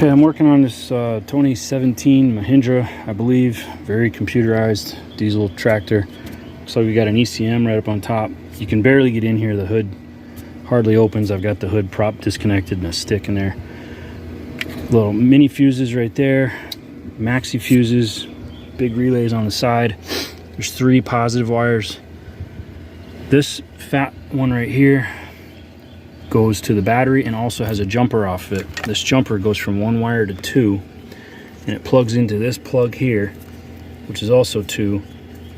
Okay, I'm working on this 2017 Mahindra, I believe. Very computerized diesel tractor. Looks like we got an ECM right up on top. You can barely get in here. The hood hardly opens. I've got the hood prop disconnected and a stick in there. Little mini fuses right there. Maxi fuses. Big relays on the side. There's 3 positive wires. This fat one right here goes to the battery and also has a jumper off it. This jumper goes from 1 wire to 2, and it plugs into this plug here, which is also 2.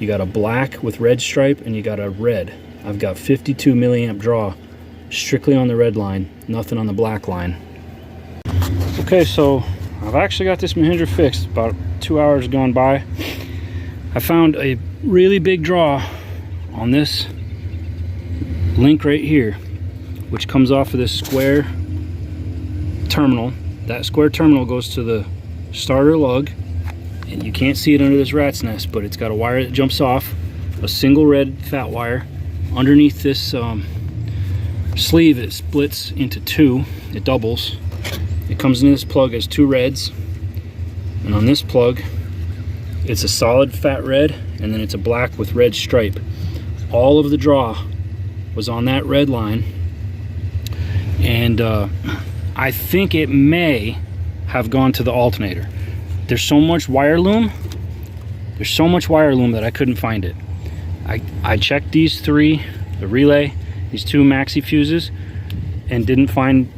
You got a black with red stripe and you got a red. I've got 52 milliamp draw strictly on the red line, nothing on the black line. Okay, so I've actually got this Mahindra fixed. About 2 hours gone by. I found a really big draw on this link right here, which comes off of this square terminal. That square terminal goes to the starter lug, and you can't see it under this rat's nest, but it's got a wire that jumps off, a single red fat wire. Underneath this sleeve, it splits into 2, it doubles. It comes into this plug as 2 reds, and on this plug, it's a solid fat red, and then it's a black with red stripe. All of the draw was on that red line, and I think it may have gone to the alternator. There's so much wire loom that I couldn't find it. I checked these 3, the relay, these 2 maxi fuses, and didn't find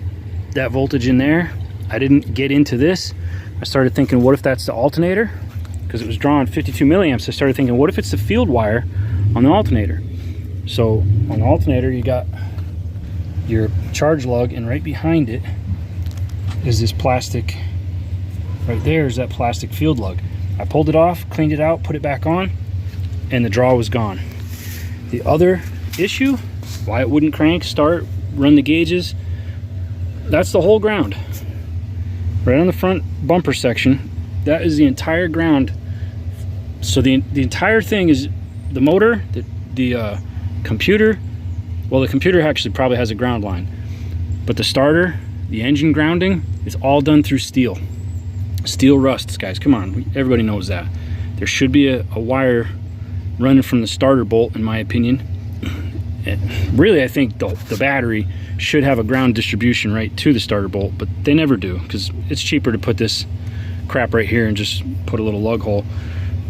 that voltage in there. I didn't get into this. I started thinking, what if that's the alternator? Because it was drawing 52 milliamps. I started thinking, what if it's the field wire on the alternator? So on the alternator, you got your charge lug, and right behind it is this plastic. Right there is that plastic field lug. I pulled it off, cleaned it out, put it back on, and the draw was gone. The other issue, why it wouldn't crank, start, run the gauges, that's the whole ground. Right on the front bumper section, that is the entire ground. So the entire thing is the motor, the computer. Well, the computer actually probably has a ground line, but the starter, the engine grounding, is all done through steel. Steel rusts, guys, come on, everybody knows that. There should be a wire running from the starter bolt, in my opinion. Really, I think the battery should have a ground distribution right to the starter bolt, but they never do, because it's cheaper to put this crap right here and just put a little lug hole.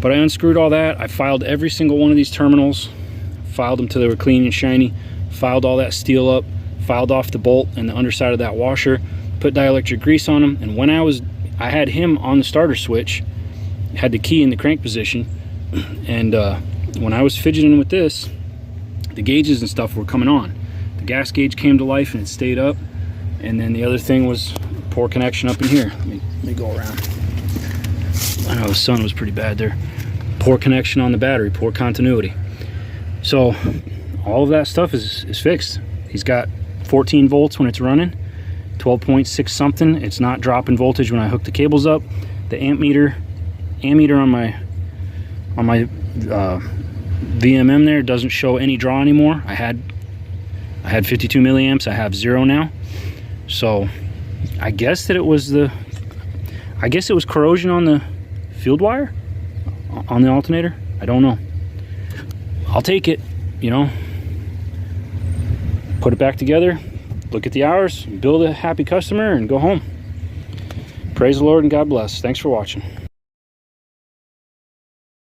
But I unscrewed all that. I filed every single one of these terminals, filed them till they were clean and shiny, filed all that steel up, filed off the bolt and the underside of that washer, put dielectric grease on them, and when I had him on the starter switch, had the key in the crank position, and when I was fidgeting with this, the gauges and stuff were coming on. The gas gauge came to life and it stayed up, and then the other thing was poor connection up in here. Let me go around. I know the sun was pretty bad there. Poor connection on the battery, poor continuity. So all of that stuff is fixed. He's got 14 volts when it's running, 12.6 something. It's not dropping voltage when I hook the cables up. The ammeter on my VMM there doesn't show any draw anymore. I had 52 milliamps. I have 0 now. So I guess that it was corrosion on the field wire on the alternator. I don't know. I'll take it, you know. Put it back together, look at the hours, build a happy customer, and go home. Praise the Lord and God bless. Thanks for watching.